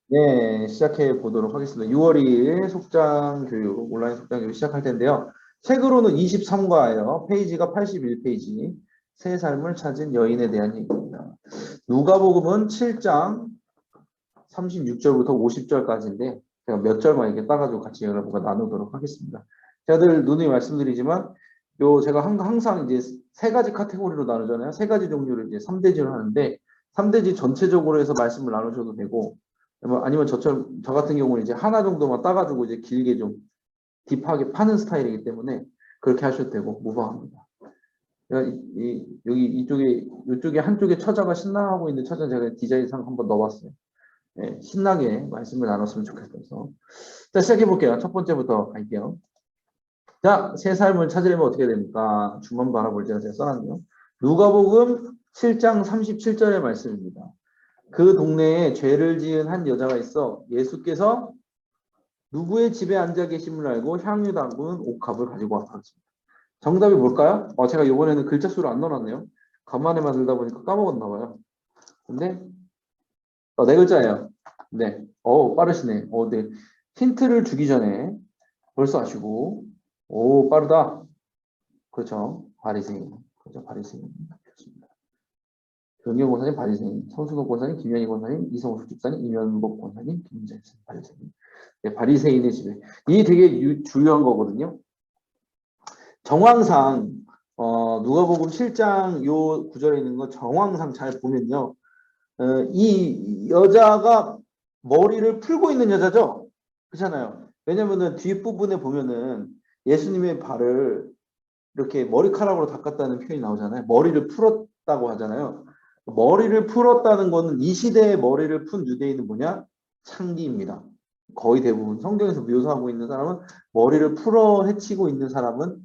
네, 시작해 보도록 하겠습니다. 6월 2일 속장 교육, 온라인 속장 교육 시작할 텐데요. 책으로는 23과예요. 페이지가 81페이지. 새 삶을 찾은 여인에 대한 얘기입니다. 누가복음은 7장 36절부터 50절까지인데 제가 몇 절만 이렇게 따가지고 같이 여러분과 나누도록 하겠습니다. 제가 늘 누누이 말씀드리지만 제가 항상 이제 세 가지 카테고리로 나누잖아요. 세 가지 종류를 이제 3대지를 하는데 3대지 전체적으로 해서 말씀을 나누셔도 되고 아니면 저 같은 경우는 이제 하나 정도만 따가지고 이제 길게 좀 딥하게 파는 스타일이기 때문에 그렇게 하셔도 되고 무방합니다. 여기 이쪽에 한쪽에 처자가 신나하고 있는 처자 제가 디자인상 한번 넣어봤어요. 네, 신나게 말씀을 나눴으면 좋겠어서. 자, 시작해 볼게요. 첫 번째부터 갈게요. 자, 새 삶을 찾으려면 어떻게 됩니까? 주만 바라볼 때가 제가 써놨네요. 누가복음 7장 37절의 말씀입니다. 그 동네에 죄를 지은 한 여자가 있어 예수께서 누구의 집에 앉아 계심을 알고 향유 담근 옥합을 가지고 왔습니다. 정답이 뭘까요? 제가 이번에는 글자 수를 안 넣어놨네요. 간만에 만들다 보니까 까먹었나 봐요. 근데 네 글자예요. 네. 빠르시네. 네. 힌트를 주기 전에 벌써 아시고 빠르다. 그렇죠. 바리새인. 그렇죠. 바리새인. 좋습니다. 변경 권사님 바리새인, 성순옥 권사님, 김현희 권사님, 이성수 집사님, 이면복 권사님, 김재선 바리새인. 네, 바리새인의 집에. 이게 되게 중요한 거거든요. 정황상 누가복음 7장 요 구절에 있는 거 정황상 잘 보면요. 이 여자가 머리를 풀고 있는 여자죠? 그렇잖아요. 왜냐면은 뒷부분에 보면은 예수님의 발을 이렇게 머리카락으로 닦았다는 표현이 나오잖아요. 머리를 풀었다고 하잖아요. 머리를 풀었다는 거는 이 시대에 머리를 푼 유대인은 뭐냐? 창기입니다. 거의 대부분 성경에서 묘사하고 있는 사람은 머리를 풀어 헤치고 있는 사람은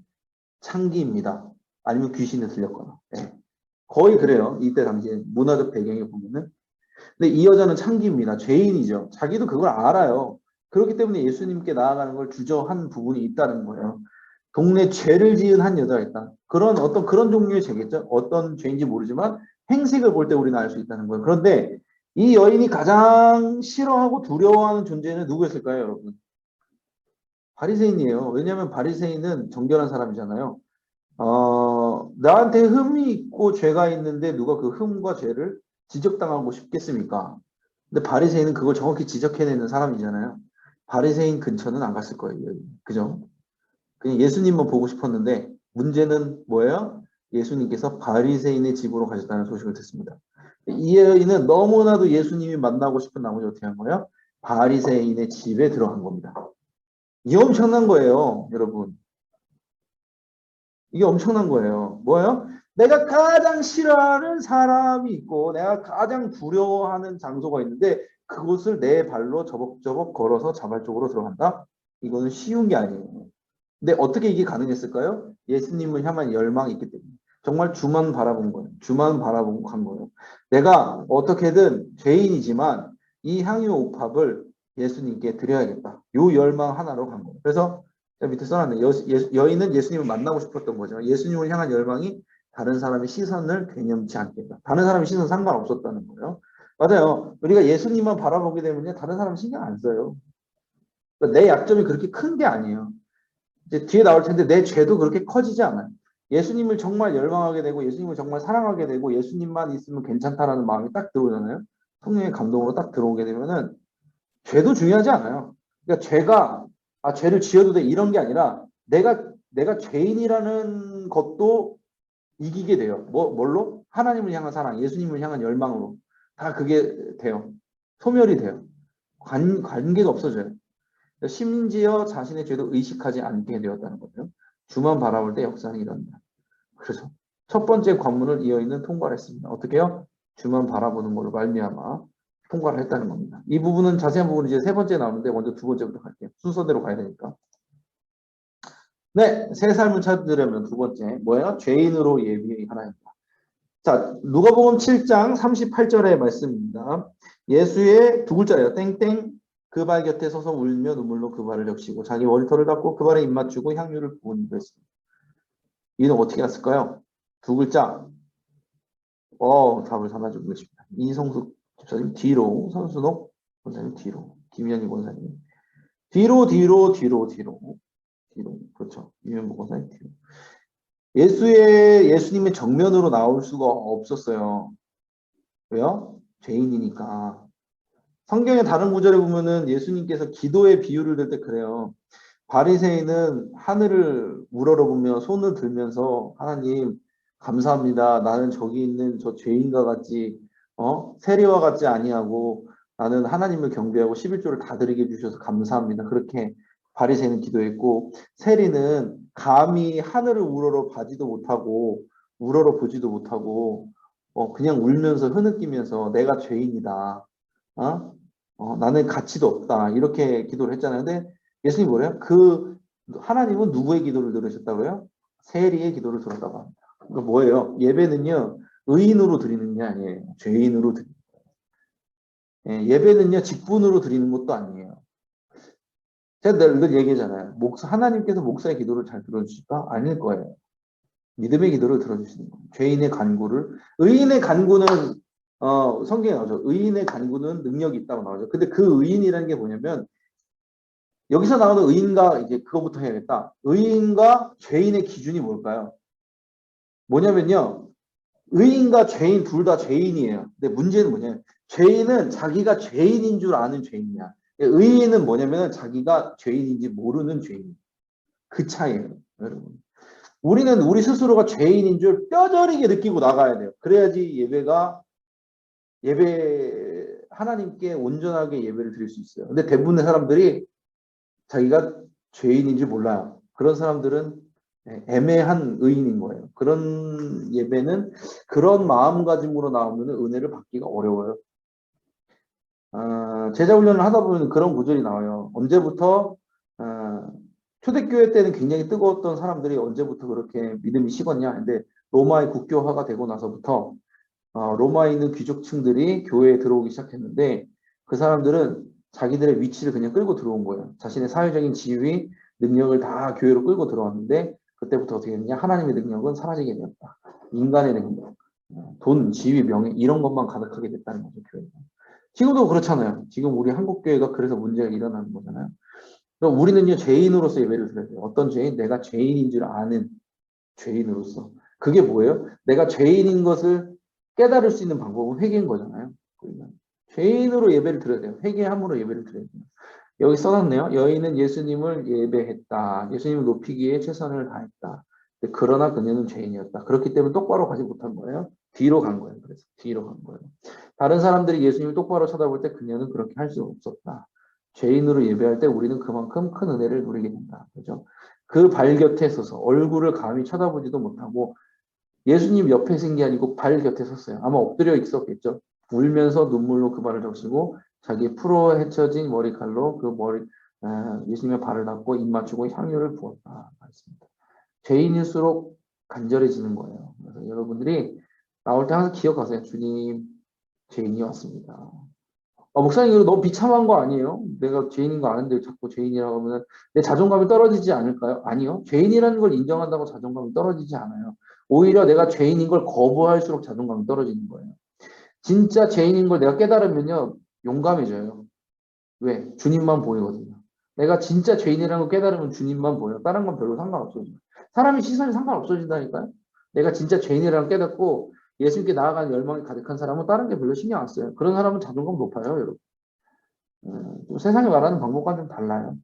창기입니다. 아니면 귀신에 들렸거나. 네. 거의 그래요. 이때 당시에 문화적 배경에 보면은. 근데 이 여자는 창기입니다. 죄인이죠. 자기도 그걸 알아요. 그렇기 때문에 예수님께 나아가는 걸 주저한 부분이 있다는 거예요. 동네 죄를 지은 한 여자가 있다. 그런 종류의 죄겠죠. 어떤 죄인지 모르지만 행색을 볼 때 우리는 알 수 있다는 거예요. 그런데 이 여인이 가장 싫어하고 두려워하는 존재는 누구였을까요, 여러분? 바리새인이에요. 왜냐하면 바리새인은 정결한 사람이잖아요. 나한테 흠이 있고 죄가 있는데 누가 그 흠과 죄를 지적당하고 싶겠습니까? 근데 바리새인은 그걸 정확히 지적해내는 사람이잖아요. 바리새인 근처는 안 갔을 거예요. 그죠? 그냥 예수님만 보고 싶었는데 문제는 뭐예요? 예수님께서 바리새인의 집으로 가셨다는 소식을 듣습니다. 이 여인은 너무나도 예수님이 만나고 싶은 나머지 어떻게 한 거예요? 바리새인의 집에 들어간 겁니다. 이게 엄청난 거예요, 여러분. 이게 엄청난 거예요. 뭐예요? 내가 가장 싫어하는 사람이 있고 내가 가장 두려워하는 장소가 있는데 그곳을 내 발로 저벅저벅 걸어서 자발적으로 들어간다? 이거는 쉬운 게 아니에요. 근데 어떻게 이게 가능했을까요? 예수님을 향한 열망이 있기 때문에. 정말 주만 바라본 거예요. 주만 바라보고 간 거예요. 내가 어떻게든 죄인이지만 이 향유 옥합을 예수님께 드려야겠다. 요 열망 하나로 간 거예요. 그래서 밑에 써놨네. 여인은 예수님을 만나고 싶었던 거죠. 예수님을 향한 열망이 다른 사람의 시선을 개념치 않겠다. 다른 사람의 시선 상관없었다는 거예요. 맞아요. 우리가 예수님만 바라보게 되면 다른 사람 신경 안 써요. 그러니까 내 약점이 그렇게 큰 게 아니에요. 이제 뒤에 나올 텐데 내 죄도 그렇게 커지지 않아요. 예수님을 정말 열망하게 되고 예수님을 정말 사랑하게 되고 예수님만 있으면 괜찮다라는 마음이 딱 들어오잖아요. 성령의 감동으로 딱 들어오게 되면은 죄도 중요하지 않아요. 그러니까 죄를 지어도 돼 이런 게 아니라 내가 죄인이라는 것도 이기게 돼요. 뭘로? 하나님을 향한 사랑, 예수님을 향한 열망으로 다 그게 돼요. 소멸이 돼요. 관계가 없어져요. 심지어 자신의 죄도 의식하지 않게 되었다는 거예요. 주만 바라볼 때 역사는 일어난다. 그래서 첫 번째 관문을 이 여인은 통과를 했습니다. 어떻게 해요? 주만 바라보는 걸로 말미암아 통과를 했다는 겁니다. 이 부분은 자세한 부분은 이제 세 번째 나오는데 먼저 두 번째부터 갈게요. 순서대로 가야 되니까. 네, 새 삶을 찾으려면 두 번째 뭐예요? 죄인으로 예비하나입니다. 자, 누가복음 7장 38절의 말씀입니다. 예수의 두 글자예요. 땡땡 그 발 곁에 서서 울며 눈물로 그 발을 적시고 자기 머리털을 닦고 그 발에 입 맞추고 향유를 부은 했습니다. 이는 어떻게 했을까요? 두 글자. 답을 담아주고 계십니다. 이성숙 집사님 뒤로 선순옥 권사님 뒤로. 김현희 권사님. 뒤로. 그렇죠. 이면복 권사님 뒤로. 예수님의 정면으로 나올 수가 없었어요. 왜요? 죄인이니까. 성경의 다른 구절에 보면은 예수님께서 기도의 비유를 들 때 그래요. 바리새인은 하늘을 우러러보며 손을 들면서 하나님 감사합니다. 나는 저기 있는 저 죄인과 같지 세리와 같지 아니하고 나는 하나님을 경배하고 11조를 다 드리게 해주셔서 감사합니다. 그렇게 바리새인은 기도했고 세리는 감히 하늘을 우러러 봐지도 못하고 우러러 보지도 못하고 그냥 울면서 흐느끼면서 내가 죄인이다. 나는 가치도 없다. 이렇게 기도를 했잖아요. 근데 예수님이 뭐래요? 하나님은 누구의 기도를 들으셨다고요? 세리의 기도를 들었다고 합니다. 그러니까 뭐예요? 예배는요, 의인으로 드리는 게 아니에요. 죄인으로 드리는 거예요. 예배는요, 직분으로 드리는 것도 아니에요. 제가 늘 얘기하잖아요. 하나님께서 목사의 기도를 잘 들어주실까? 아닐 거예요. 믿음의 기도를 들어주시는 거예요. 죄인의 간구를. 의인의 간구는, 성경에 나오죠. 의인의 간구는 능력이 있다고 나오죠. 근데 그 의인이라는 게 뭐냐면, 여기서 나오는 의인과 이제 그거부터 해야겠다. 의인과 죄인의 기준이 뭘까요? 뭐냐면요. 의인과 죄인 둘 다 죄인이에요. 근데 문제는 뭐냐면 죄인은 자기가 죄인인 줄 아는 죄인이야. 의인은 뭐냐면 자기가 죄인인지 모르는 죄인. 그 차이예요. 여러분. 우리는 우리 스스로가 죄인인 줄 뼈저리게 느끼고 나가야 돼요. 그래야지 하나님께 온전하게 예배를 드릴 수 있어요. 근데 대부분의 사람들이 자기가 죄인인지 몰라요. 그런 사람들은 애매한 의인인 거예요. 그런 예배는 그런 마음가짐으로 나오면 은혜를 받기가 어려워요. 제자 훈련을 하다 보면 그런 구절이 나와요. 언제부터 초대교회 때는 굉장히 뜨거웠던 사람들이 언제부터 그렇게 믿음이 식었냐. 근데 로마의 국교화가 되고 나서부터 로마에 있는 귀족층들이 교회에 들어오기 시작했는데 그 사람들은 자기들의 위치를 그냥 끌고 들어온 거예요. 자신의 사회적인 지위, 능력을 다 교회로 끌고 들어왔는데 그때부터 어떻게 됐냐? 하나님의 능력은 사라지게 되었다. 인간의 능력, 돈, 지위, 명예 이런 것만 가득하게 됐다는 거죠. 교회가. 지금도 그렇잖아요. 지금 우리 한국 교회가 그래서 문제가 일어나는 거잖아요. 그럼 우리는요 죄인으로서 예배를 드려야 돼요. 어떤 죄인? 내가 죄인인 줄 아는 죄인으로서. 그게 뭐예요? 내가 죄인인 것을 깨달을 수 있는 방법은 회개인 거잖아요. 그러면 죄인으로 예배를 드려야 돼요. 회개함으로 예배를 드려야 돼요. 여기 써놨네요. 여인은 예수님을 예배했다. 예수님을 높이기에 최선을 다했다. 그러나 그녀는 죄인이었다. 그렇기 때문에 똑바로 가지 못한 거예요. 뒤로 간 거예요. 그래서 뒤로 간 거예요. 다른 사람들이 예수님을 똑바로 쳐다볼 때 그녀는 그렇게 할 수 없었다. 죄인으로 예배할 때 우리는 그만큼 큰 은혜를 누리게 된다. 그죠? 그 발 곁에 서서 얼굴을 감히 쳐다보지도 못하고 예수님 옆에 있은 게 아니고 발 곁에 섰어요. 아마 엎드려 있었겠죠. 울면서 눈물로 그 발을 적시고 자기 풀어 헤쳐진 머리칼로 예수님의 발을 닦고 입 맞추고 향유를 부었다. 말씀입니다. 죄인일수록 간절해지는 거예요. 그래서 여러분들이 나올 때 항상 기억하세요. 주님, 죄인이 왔습니다. 목사님, 이거 너무 비참한 거 아니에요? 내가 죄인인 거 아는데 자꾸 죄인이라고 하면 내 자존감이 떨어지지 않을까요? 아니요. 죄인이라는 걸 인정한다고 자존감이 떨어지지 않아요. 오히려 내가 죄인인 걸 거부할수록 자존감이 떨어지는 거예요. 진짜 죄인인 걸 내가 깨달으면요. 용감해져요. 왜? 주님만 보이거든요. 내가 진짜 죄인이라는 걸 깨달으면 주님만 보여요. 다른 건 별로 상관없어요. 사람의 시선이 상관없어진다니까요. 내가 진짜 죄인이라는 걸 깨닫고 예수님께 나아가는 열망이 가득한 사람은 다른 게 별로 신경 안 써요. 그런 사람은 자존감 높아요, 여러분. 세상이 말하는 방법과 좀 달라요.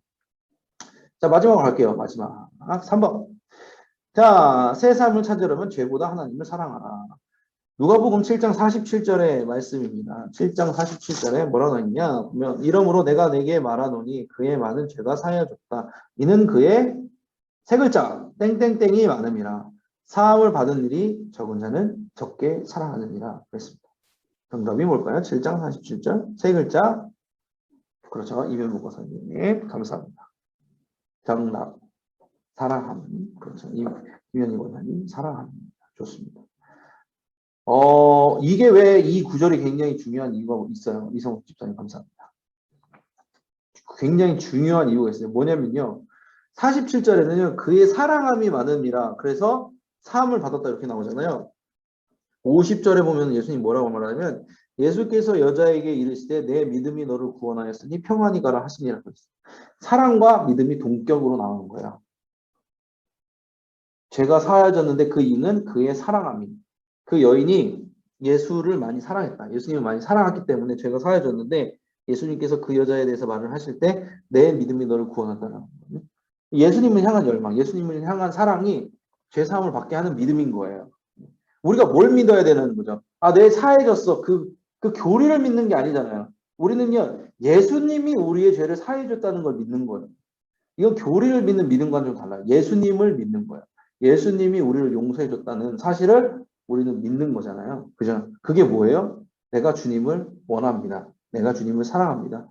자, 마지막으로 갈게요. 마지막. 3번. 자, 새 삶을 찾으려면 죄보다 하나님을 사랑하라. 누가복음 7장 47절의 말씀입니다. 7장 47절에 뭐라고 했냐? 보면 이러므로 내가 내게 말하노니 그의 많은 죄가 사하여졌다. 이는 그의 세 글자 땡땡땡이 많음이라. 사함을 받은 일이 적은 자는 적게 사랑하느니라. 그랬습니다. 정답이 뭘까요? 7장 47절 세 글자. 그렇죠. 이면복 권사님 감사합니다. 정답 사랑하는. 그렇죠. 이면희 권사님 사랑합니다. 좋습니다. 이게 왜 이 구절이 굉장히 중요한 이유가 있어요. 이성욱 집사님 감사합니다. 굉장히 중요한 이유가 있어요. 뭐냐면요. 47절에는요. 그의 사랑함이 많음이라. 그래서 사함을 받았다 이렇게 나오잖아요. 50절에 보면 예수님 뭐라고 말하냐면 예수께서 여자에게 이르시되 내 믿음이 너를 구원하였으니 평안히 가라 하시니라 그랬어요. 사랑과 믿음이 동격으로 나오는 거예요. 죄가 사하여졌는데 그 이유는 그의 사랑함이. 그 여인이 예수를 많이 사랑했다. 예수님을 많이 사랑했기 때문에 죄가 사하여졌는데 예수님께서 그 여자에 대해서 말을 하실 때 내 믿음이 너를 구원한다는 거예요. 예수님을 향한 열망, 예수님을 향한 사랑이 죄 사함을 받게 하는 믿음인 거예요. 우리가 뭘 믿어야 되는 거죠? 아, 내 사해졌어. 그 교리를 믿는 게 아니잖아요. 우리는요, 예수님이 우리의 죄를 사해줬다는 걸 믿는 거예요. 이건 교리를 믿는 믿음과는 좀 달라요. 예수님을 믿는 거예요. 예수님이 우리를 용서해줬다는 사실을 우리는 믿는 거잖아요. 그죠? 그게 뭐예요? 내가 주님을 원합니다. 내가 주님을 사랑합니다.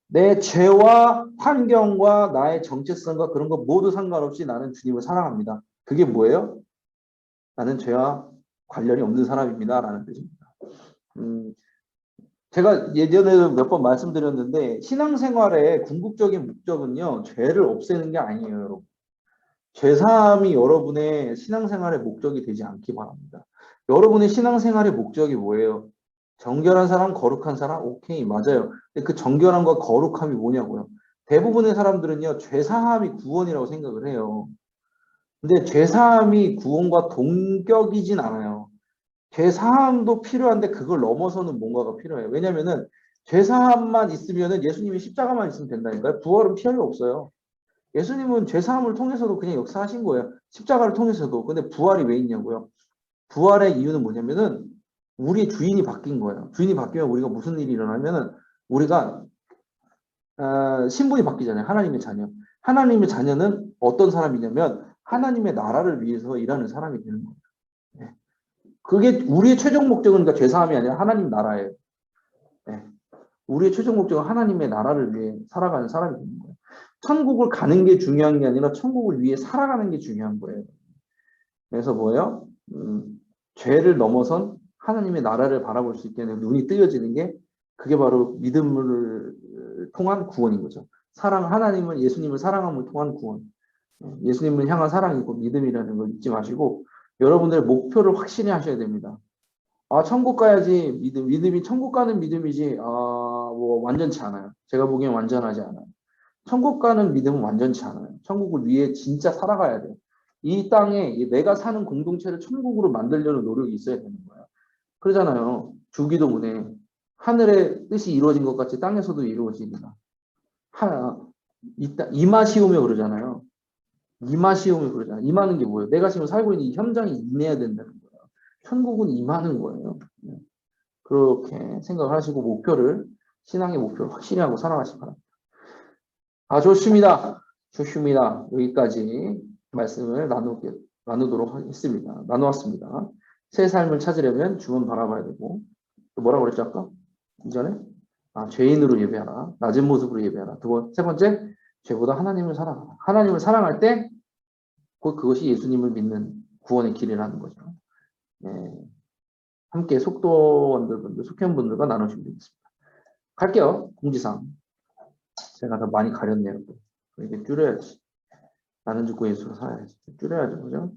내 죄와 환경과 나의 정체성과 그런 거 모두 상관없이 나는 주님을 사랑합니다. 그게 뭐예요? 나는 죄와 관련이 없는 사람입니다. 라는 뜻입니다. 제가 예전에도 몇 번 말씀드렸는데 신앙생활의 궁극적인 목적은요. 죄를 없애는 게 아니에요. 여러분. 죄사함이 여러분의 신앙생활의 목적이 되지 않기 바랍니다. 여러분의 신앙생활의 목적이 뭐예요? 정결한 사람, 거룩한 사람? 오케이, 맞아요. 근데 그 정결함과 거룩함이 뭐냐고요? 대부분의 사람들은요. 죄사함이 구원이라고 생각을 해요. 근데 죄사함이 구원과 동격이진 않아요. 죄사함도 필요한데 그걸 넘어서는 뭔가가 필요해요. 왜냐면은 죄사함만 있으면은 예수님이 십자가만 있으면 된다니까요. 부활은 필요 없어요. 예수님은 죄사함을 통해서도 그냥 역사하신 거예요. 십자가를 통해서도. 근데 부활이 왜 있냐고요. 부활의 이유는 뭐냐면은 우리 주인이 바뀐 거예요. 주인이 바뀌면 우리가 무슨 일이 일어나면은 우리가 신분이 바뀌잖아요. 하나님의 자녀. 하나님의 자녀는 어떤 사람이냐면 하나님의 나라를 위해서 일하는 사람이 되는 거예요. 네. 그게 우리의 최종 목적은 그러니까 죄사함이 아니라 하나님 나라예요. 네. 우리의 최종 목적은 하나님의 나라를 위해 살아가는 사람이 되는 거예요. 천국을 가는 게 중요한 게 아니라 천국을 위해 살아가는 게 중요한 거예요. 그래서 뭐예요? 죄를 넘어선 하나님의 나라를 바라볼 수 있게 되는 눈이 뜨여지는 게 그게 바로 믿음을 통한 구원인 거죠. 하나님은 예수님을 사랑함을 통한 구원. 예수님을 향한 사랑이고 믿음이라는 걸 잊지 마시고 여러분들의 목표를 확실히 하셔야 됩니다. 아, 천국 가야지 믿음이 천국 가는 믿음이지 뭐 완전치 않아요. 제가 보기엔 완전하지 않아요. 천국 가는 믿음은 완전치 않아요. 천국을 위해 진짜 살아가야 돼요. 이 땅에 내가 사는 공동체를 천국으로 만들려는 노력이 있어야 되는 거예요. 그러잖아요. 주기도문에 하늘의 뜻이 이루어진 것 같이 땅에서도 이루어지리라. 임하시오며 그러잖아요. 임하시오며 그러잖아요. 임하는 게 뭐예요? 내가 지금 살고 있는 이 현장이 임해야 된다는 거예요. 천국은 임하는 거예요. 그렇게 생각을 하시고 신앙의 목표를 확실히 하고 살아가시기 바랍니다. 좋습니다. 좋습니다. 여기까지 말씀을 나누도록 했습니다. 나누었습니다. 새 삶을 찾으려면 주문 바라봐야 되고, 또 뭐라고 그랬죠, 아까? 이전에? 죄인으로 예배하라. 낮은 모습으로 예배하라. 세 번째, 죄보다 하나님을 사랑하라. 하나님을 사랑할 때, 곧 그것이 예수님을 믿는 구원의 길이라는 거죠. 네. 함께 속회원분들과 나누시면 되겠습니다. 갈게요. 공지사항. 제가 더 많이 가렸네요. 이게 줄여야지. 나는 죽고 예수로 살아야지. 줄여야죠. 그죠?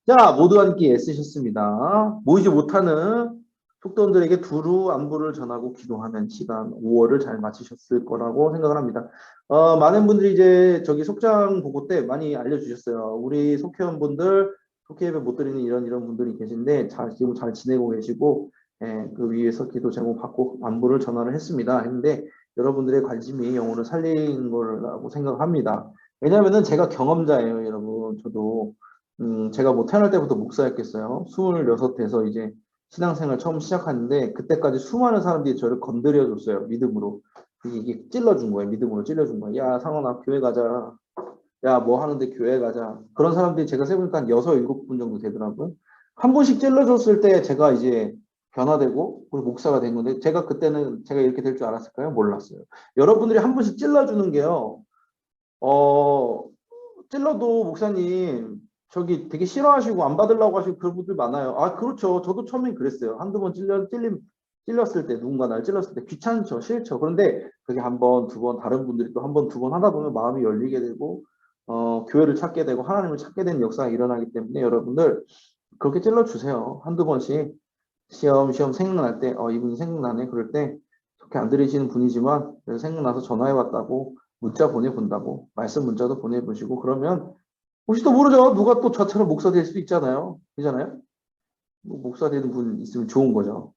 자, 모두 함께 애쓰셨습니다. 모이지 못하는 속도원들에게 두루 안부를 전하고 기도하는 시간 5월을 잘 마치셨을 거라고 생각을 합니다. 많은 분들이 이제 저기 속장 보고 때 많이 알려주셨어요. 우리 속회원분들, 속회 예배 못 드리는 이런 분들이 계신데 지금 잘 지내고 계시고 그 위에서 기도 제목 받고 안부를 전화를 했는데 여러분들의 관심이 영혼을 살린 거라고 생각합니다. 왜냐면은 제가 경험자예요, 여러분. 저도 제가 뭐 태어날 때부터 목사였겠어요. 26 돼서 이제 신앙생활 처음 시작하는데 그때까지 수많은 사람들이 저를 건드려 줬어요. 믿음으로. 이게 찔러준 거예요. 믿음으로 찔러준 거예요. 야, 상원아, 교회 가자. 야, 뭐 하는데 교회 가자. 그런 사람들이 제가 세보니까 한 6, 7분 정도 되더라고요. 한 번씩 찔러줬을 때 제가 이제 변화되고 그리고 목사가 된 건데 제가 그때는 제가 이렇게 될 줄 알았을까요? 몰랐어요. 여러분들이 한 번씩 찔러주는 게요. 찔러도 목사님 저기 되게 싫어하시고 안 받으려고 하시고 그런 분들 많아요. 그렇죠. 저도 처음엔 그랬어요. 한두 번 찔렸을 때 누군가 날 찔렀을 때 귀찮죠. 싫죠. 그런데 그게 한 번, 두 번 다른 분들이 또 한 번, 두 번 하다 보면 마음이 열리게 되고 교회를 찾게 되고 하나님을 찾게 되는 역사가 일어나기 때문에 여러분들 그렇게 찔러주세요. 한두 번씩. 시험 생각날 때, 이분이 생각나네. 그럴 때, 속해 안 들으시는 분이지만, 그래서 생각나서 전화해봤다고, 문자 보내본다고, 말씀 문자도 보내보시고, 그러면, 혹시 또 모르죠? 누가 또 저처럼 목사 될 수도 있잖아요. 그잖아요? 뭐 목사 되는 분 있으면 좋은 거죠.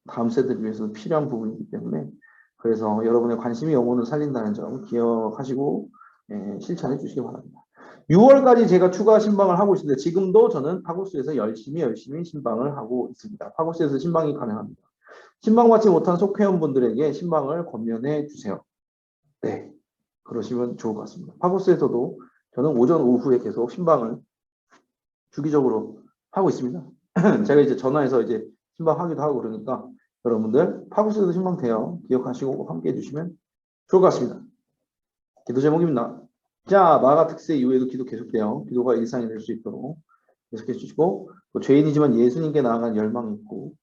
다음 세대를 위해서 필요한 부분이기 때문에. 그래서 여러분의 관심이 영혼을 살린다는 점 기억하시고, 실천해 주시기 바랍니다. 6월까지 제가 추가 신방을 하고 있습니다. 지금도 저는 파고스에서 열심히 신방을 하고 있습니다. 파고스에서 신방이 가능합니다. 신방 받지 못한 속회원분들에게 신방을 권면해 주세요. 네, 그러시면 좋을 것 같습니다. 파고스에서도 저는 오전 오후에 계속 신방을 주기적으로 하고 있습니다. 제가 이제 전화해서 이제 신방하기도 하고 그러니까 여러분들 파고스에도 신방 돼요. 기억하시고 함께 해주시면 좋을 것 같습니다. 기도 제목입니다. 자, 마가 특세 이후에도 기도 계속돼요. 기도가 일상이 될 수 있도록 계속해 주시고, 또 죄인이지만 예수님께 나아간 열망이 있고,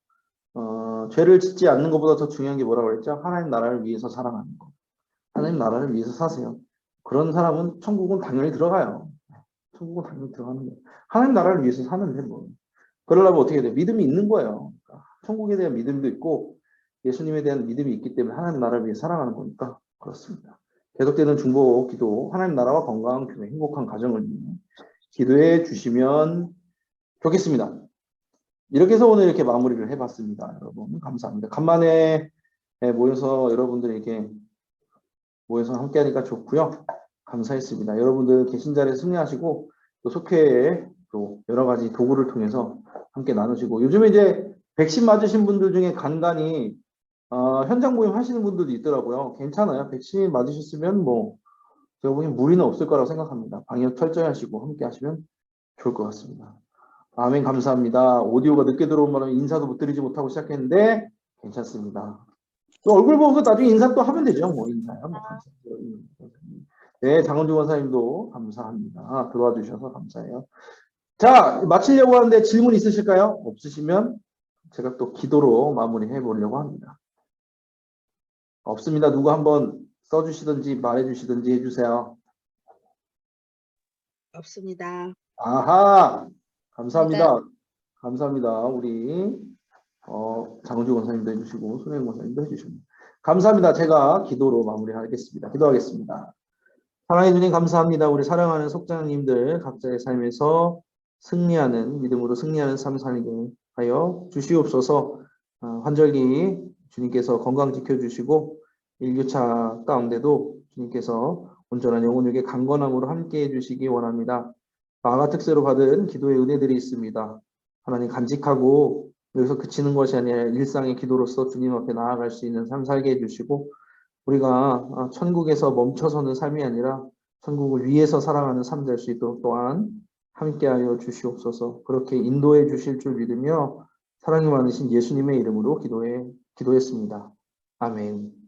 죄를 짓지 않는 것보다 더 중요한 게 뭐라고 그랬죠? 하나님 나라를 위해서 살아가는 거. 하나님 나라를 위해서 사세요. 그런 사람은 천국은 당연히 들어가요. 천국은 당연히 들어가는 거예요. 하나님 나라를 위해서 사는데 뭐. 그러려면 어떻게 돼요? 믿음이 있는 거예요. 그러니까 천국에 대한 믿음도 있고, 예수님에 대한 믿음이 있기 때문에 하나님 나라를 위해 살아가는 거니까 그렇습니다. 계속되는 중보 기도, 하나님 나라와 건강한 교회, 행복한 가정을 위해 기도해 주시면 좋겠습니다. 이렇게 해서 오늘 이렇게 마무리를 해봤습니다. 여러분 감사합니다. 간만에 모여서 여러분들 이렇게 모여서 함께하니까 좋고요. 감사했습니다. 여러분들 계신 자리에 승리하시고 또 속회에 또 여러 가지 도구를 통해서 함께 나누시고 요즘에 이제 백신 맞으신 분들 중에 간간히 현장 모임 하시는 분들도 있더라고요. 괜찮아요. 백신 맞으셨으면 뭐 제가 보기엔 무리는 없을 거라고 생각합니다. 방역 철저히 하시고 함께 하시면 좋을 것 같습니다. 아멘 감사합니다. 오디오가 늦게 들어온 바람에 인사도 못 드리지 못하고 시작했는데 괜찮습니다. 또 얼굴 보고 나중에 인사 또 하면 되죠. 뭐 인사요. 뭐 감사합니다. 네, 장원주 원사님도 감사합니다. 들어와 주셔서 감사해요. 자, 마치려고 하는데 질문 있으실까요? 없으시면 제가 또 기도로 마무리해 보려고 합니다. 없습니다. 누구 한번 써주시든지 말해주시든지 해주세요. 없습니다. 아하, 감사합니다. 감사합니다. 우리 장은주 권사님도 해주시고 손혜영 권사님도 해주십니다. 감사합니다. 제가 기도로 마무리하겠습니다. 기도하겠습니다. 사랑해 주님 감사합니다. 우리 사랑하는 속장님들 각자의 삶에서 승리하는 믿음으로 승리하는 삶 살게 하여 주시옵소서. 환절기 주님께서 건강 지켜주시고 일교차 가운데도 주님께서 온전한 영혼에게 강건함으로 함께해 주시기 원합니다. 마가 특세로 받은 기도의 은혜들이 있습니다. 하나님 간직하고 여기서 그치는 것이 아니라 일상의 기도로서 주님 앞에 나아갈 수 있는 삶 살게 해주시고 우리가 천국에서 멈춰서는 삶이 아니라 천국을 위해서 살아가는 삶 될 수 있도록 또한 함께하여 주시옵소서. 그렇게 인도해 주실 줄 믿으며 사랑이 많으신 예수님의 이름으로 기도했습니다. 아멘.